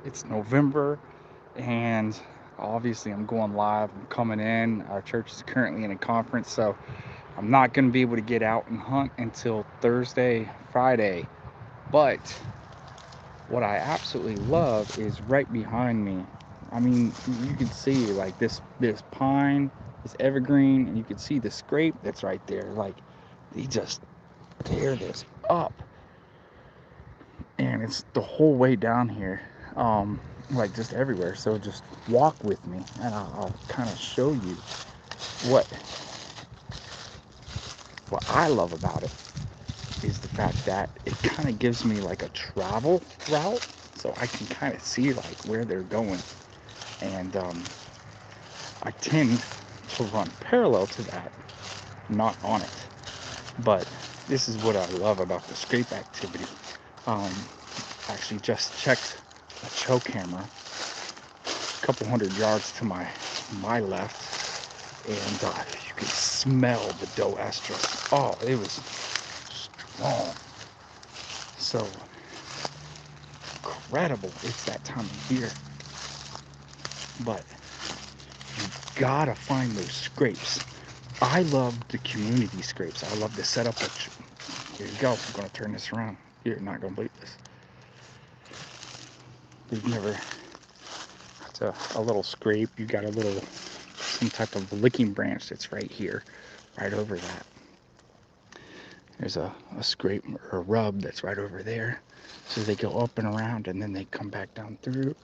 It's November, and obviously I'm going live. I'm coming in. Our church is currently in a conference, so I'm not going to be able to get out and hunt until Thursday, Friday. But what I absolutely love is right behind me. I mean, you can see like this pine, this evergreen, and you can see the scrape that's right there. Like they just tear this up, and it's the whole way down here, like just everywhere. So just walk with me, and I'll kind of show you what what I love about it is the fact that it kind of gives me like a travel route, so I can kind of see like where they're going, and I tend to run parallel to that, not on it. But this is what I love about the scrape activity. Um, Actually, just checked a choke camera a couple hundred yards to my left, and you could smell the doe estrus. Oh, it was strong. So incredible. It's that time of year, but you gotta find those scrapes. I love the community scrapes. I love to set up a. Here you go. I'm gonna turn this around. You're not gonna believe this. You've never. It's a little scrape. You got a little some type of licking branch that's right here, right over that. There's a scrape or a rub that's right over there. So they go up and around, and then they come back down through,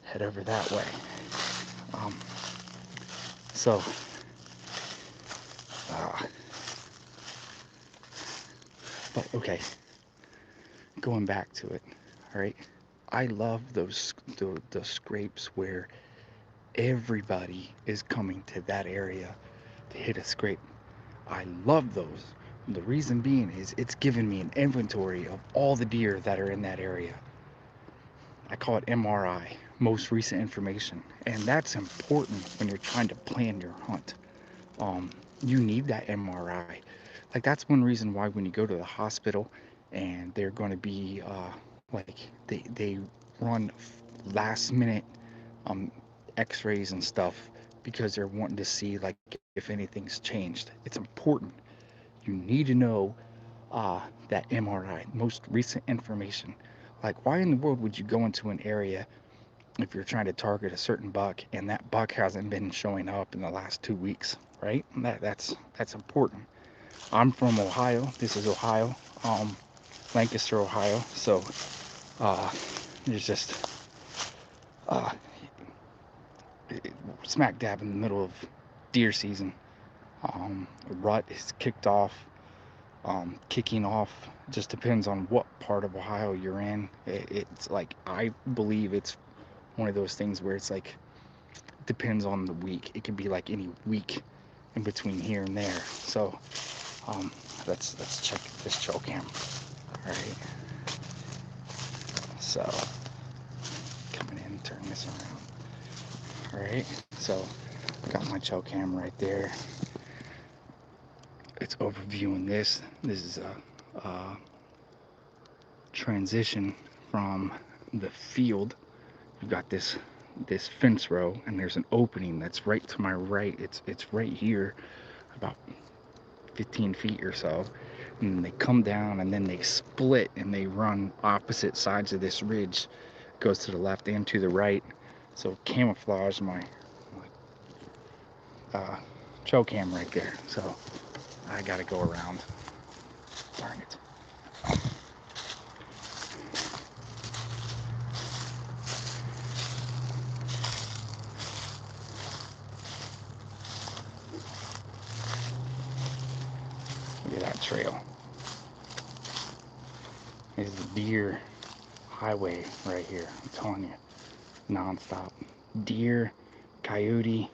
head over that way. Um, so, uh, but okay, going back to it, all right. I love the scrapes where everybody is coming to that area to hit a scrape. I love those. The reason being is it's giving me an inventory of all the deer that are in that area. I call it MRI, most recent information, and that's important when you're trying to plan your hunt. Um, you need that MRI. Like that's one reason why when you go to the hospital and they're going to be like they run last minute um, X-rays and stuff because they're wanting to see like if anything's changed. It's important. You need to know that MRI, most recent information. Like, why in the world would you go into an area if you're trying to target a certain buck and that buck hasn't been showing up in the last 2 weeks, right? That's important. I'm from Ohio. This is Ohio, Lancaster, Ohio. So uh, there's just uh, smack dab in the middle of deer season. Rut is kicked off, kicking off. Just depends on what part of Ohio you're in. It's like I believe it's one of those things where it's like depends on the week. It can be like any week in between here and there. So um, let's check this trail cam. All right. So coming in, turn this around. All right. So got my trail cam right there. It's overviewing this. This is a transition from the field. You've got this fence row, and there's an opening that's right to my right. It's right here, about 15 feet or so. And they come down, and then they split, and they run opposite sides of this ridge. It goes to the left and to the right. So camouflage my trail cam right there. So I gotta go around. Darn it. Look at that trail. There's the deer highway right here. I'm telling you, nonstop. Deer, coyote,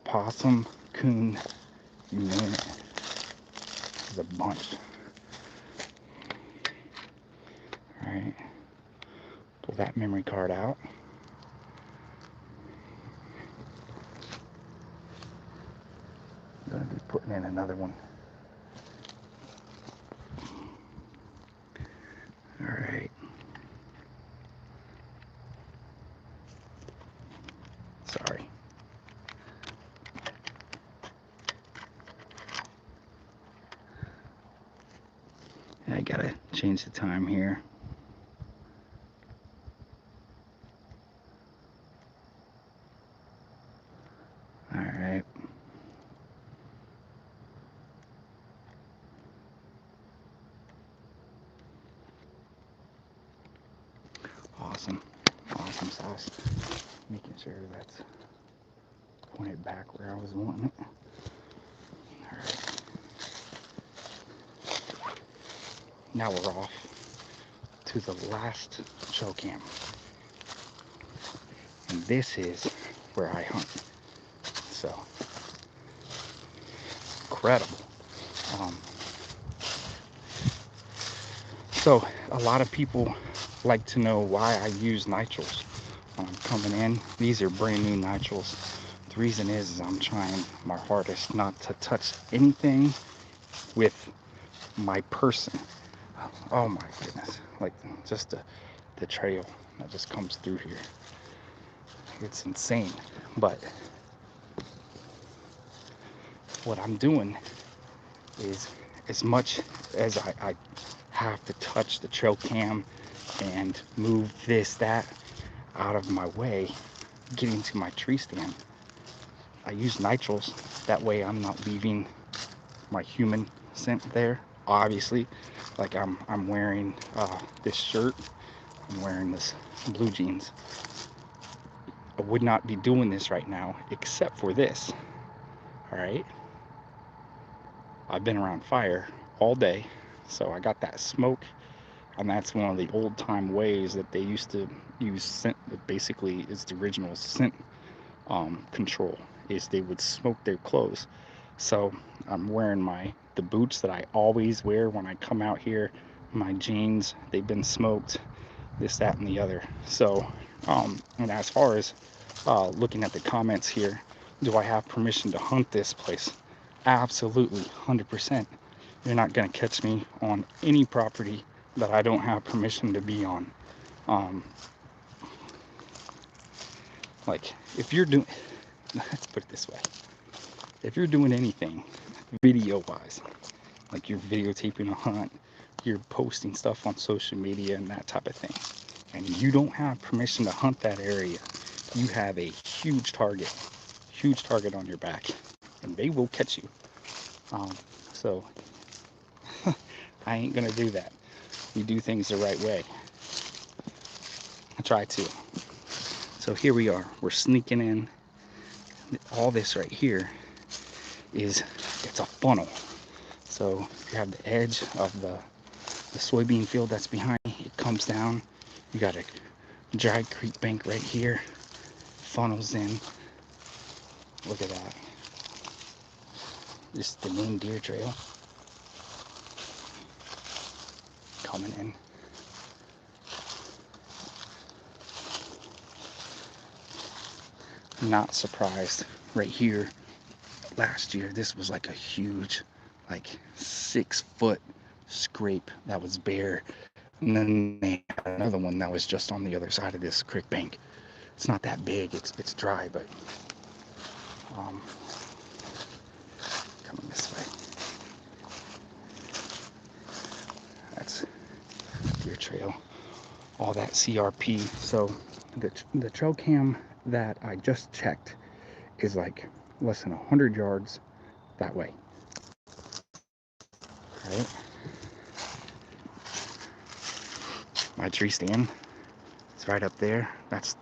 possum, coon, you name it. There's a bunch. All right, pull that memory card out. I'm gonna be putting in another one. All right. Sorry. I gotta change the time here. All right. Awesome. Awesome sauce. Making sure that's pointed back where I was wanting it. All right. Now we're off to the last trail cam. And this is where I hunt. So, incredible. So a lot of people like to know why I use nitriles when I'm coming in. These are brand new nitriles. The reason is I'm trying my hardest not to touch anything with my person. Oh my goodness, like just the trail that just comes through here. It's insane. But what I'm doing is, as much as I have to touch the trail cam and move this, that out of my way, getting to my tree stand, I use nitriles. That way I'm not leaving my human scent there. Obviously, like I'm wearing this shirt, I'm wearing this blue jeans. I would not be doing this right now except for this. All right, I've been around fire all day, so I got that smoke, and that's one of the old time ways that they used to use scent. Basically, is the original scent control, is they would smoke their clothes. So I'm wearing the boots that I always wear when I come out here. My jeans, they've been smoked, this, that, and the other. So and as far as looking at the comments here, do I have permission to hunt this place? Absolutely, 100%. You're not going to catch me on any property that I don't have permission to be on. Like, if you're doing, let's put it this way, if you're doing anything video wise, like you're videotaping a hunt, you're posting stuff on social media and that type of thing, and you don't have permission to hunt that area, you have a huge target on your back, and they will catch you. So I ain't gonna do that. We do things the right way. I try to. So here we are. We're sneaking in. All this right here it's a funnel. So you have the edge of the soybean field that's behind me. It comes down. You got a dry creek bank right here. Funnels in. Look at that. This is the main deer trail coming in. Not surprised. Right here, last year, this was like a huge, like 6-foot scrape that was bare. And then they had another one that was just on the other side of this creek bank. It's not that big. It's dry, but coming this way. That's deer trail. All that CRP. So the trail cam that I just checked is like less than 100 yards that way. Right? My tree stand is right up there. That's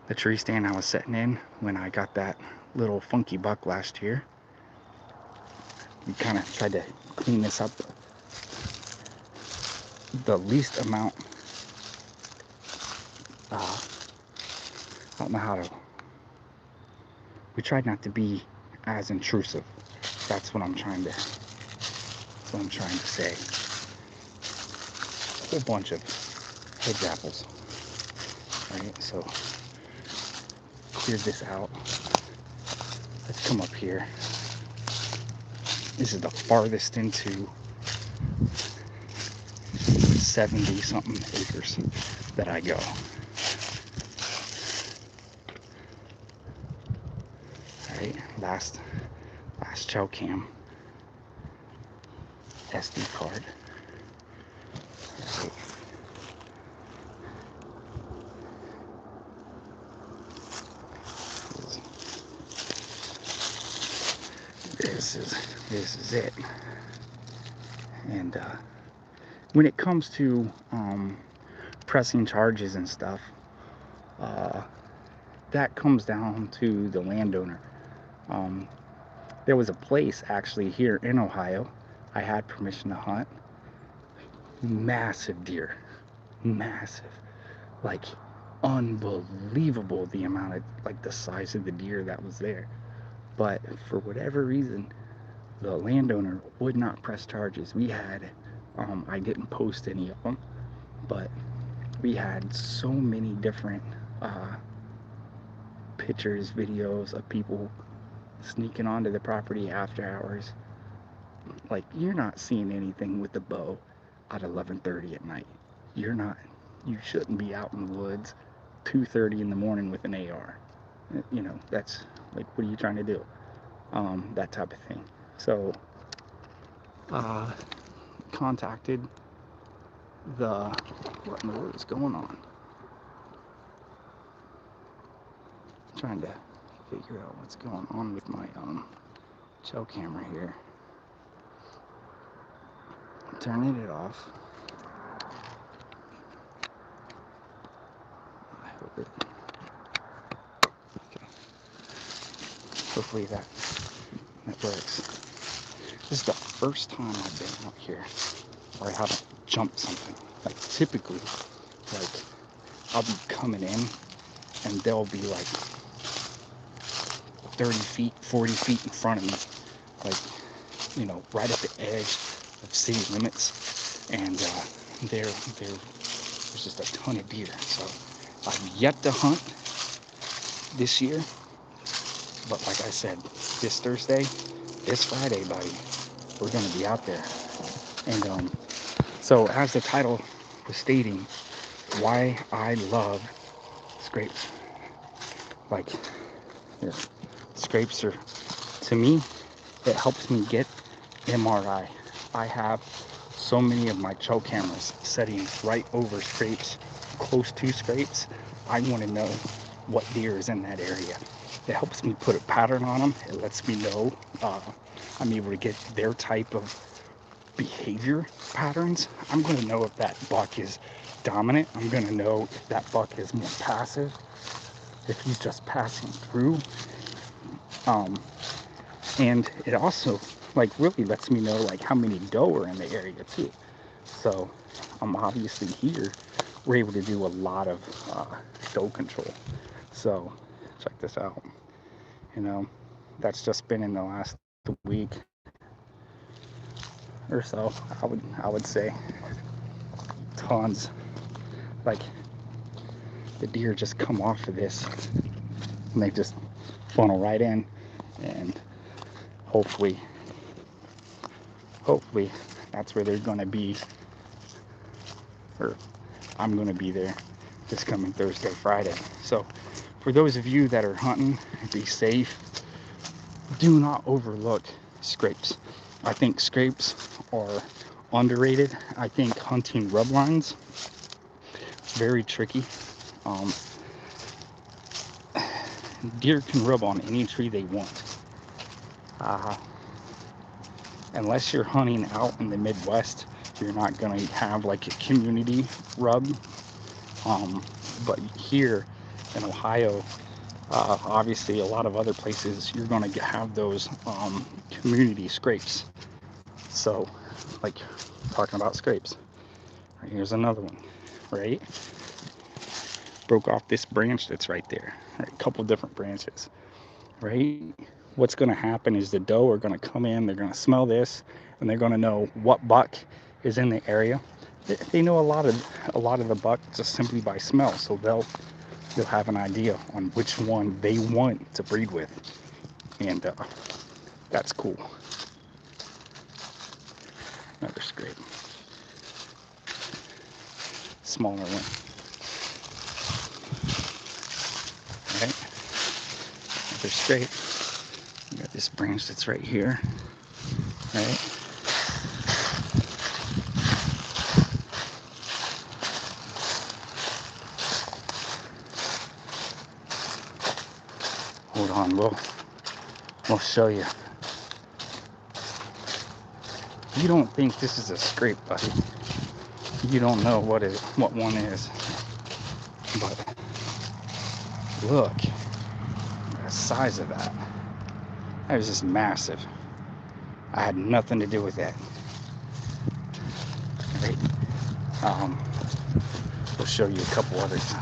the tree stand I was setting in when I got that little funky buck last year. We kind of tried to clean this up the least amount. I don't know how to. We tried not to be as intrusive. That's what I'm trying to. That's what I'm trying to say. A whole bunch of hedge apples. Right, so cleared this out. Let's come up here. This is the farthest into 70 something acres that I go. right? Last chow cam SD card. Right. This is it. And when it comes to pressing charges and stuff, that comes down to the landowner. There was a place actually here in Ohio I had permission to hunt. Massive deer, massive, like unbelievable the amount of, like, the size of the deer that was there. But for whatever reason, the landowner would not press charges. We had, I didn't post any of them, but we had so many different pictures, videos of people sneaking onto the property after hours. Like, you're not seeing anything with the bow at 11:30 at night. You shouldn't be out in the woods 2:30 in the morning with an AR. You know, that's like, what are you trying to do? That type of thing. So, contacted what in the world is going on? I'm trying to figure out what's going on with my trail camera here. Turning it off. I hope it. Okay. Hopefully that works. This is the first time I've been out here where I haven't jumped something. Like, typically, like, I'll be coming in and they'll be like 30 feet, 40 feet in front of me, like, you know, right at the edge of city limits, and there's just a ton of deer. So I've yet to hunt this year, but like I said, this Friday, buddy, we're gonna be out there. And so, as the title was stating, why I love scrapes. Like, yeah, scrapes are, to me, it helps me get MRI. I have so many of my trail cameras setting right over scrapes, close to scrapes. I want to know what deer is in that area. It helps me put a pattern on them. It lets me know I'm able to get their type of behavior patterns. I'm going to know if that buck is dominant. I'm going to know if that buck is more passive, if he's just passing through. And it also, like, really lets me know, like, how many doe are in the area too. So obviously here we're able to do a lot of doe control. So check this out. You know, that's just been in the last week or so. I would say tons. Like, the deer just come off of this and they just funnel right in, and hopefully that's where they're going to be, or I'm going to be there this coming Thursday, Friday. So for those of you that are hunting, be safe. Do not overlook scrapes. I think scrapes are underrated. I think hunting rub lines is very tricky. Deer can rub on any tree they want. Unless you're hunting out in the Midwest, you're not going to have like a community rub. But here in Ohio, obviously a lot of other places, you're going to have those community scrapes. So, like, talking about scrapes, here's another one, right? Broke off this branch that's right there, right? A couple different branches, right? What's going to happen is the doe are going to come in, they're going to smell this, and they're going to know what buck is in the area. They know a lot of the buck just simply by smell, so they'll have an idea on which one they want to breed with, and that's cool. Another scrape, smaller one, right? Another scrape. this branch that's right here, right? Hold on, we'll show you. You don't think this is a scrape, buddy. You don't know what one is. But look, the size of that. That was just massive. I had nothing to do with that. Right? We'll show you a couple others.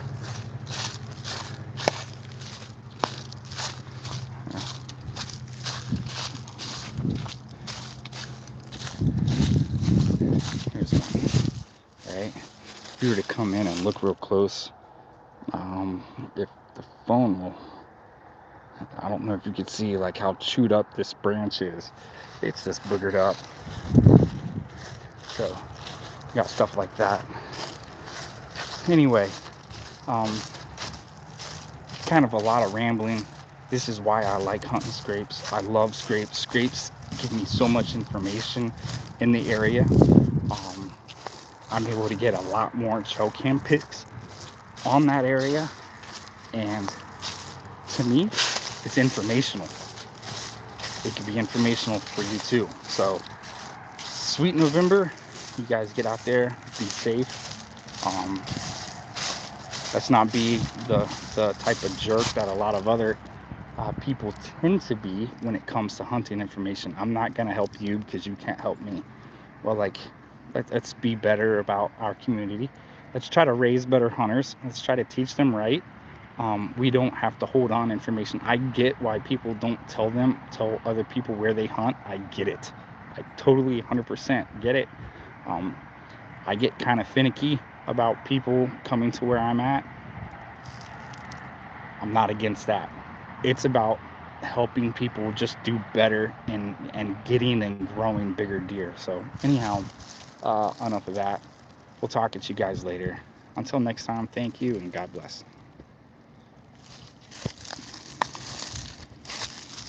Here's one. Right? If you were to come in and look real close, if the phone will, I don't know if you could see like how chewed up this branch is. It's just boogered up. So you got stuff like that. Anyway, kind of a lot of rambling. This is why I like hunting scrapes. I love scrapes. Scrapes give me so much information in the area. I'm able to get a lot more trail cam pics on that area, and to me, it's informational. It can be informational for you too. So, sweet November. You guys get out there, be safe. Let's not be the type of jerk that a lot of other people tend to be when it comes to hunting information. I'm not gonna help you because you can't help me. Well, like, let's be better about our community. Let's try to raise better hunters. Let's try to teach them right. We don't have to hold on information. I get why people don't tell other people where they hunt. I get it. I totally 100% get it. I get kind of finicky about people coming to where I'm at. I'm not against that. It's about helping people just do better and getting and growing bigger deer. So anyhow, enough of that. We'll talk at you guys later. Until next time, thank you and God bless.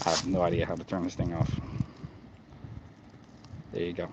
I have no idea how to turn this thing off. There you go.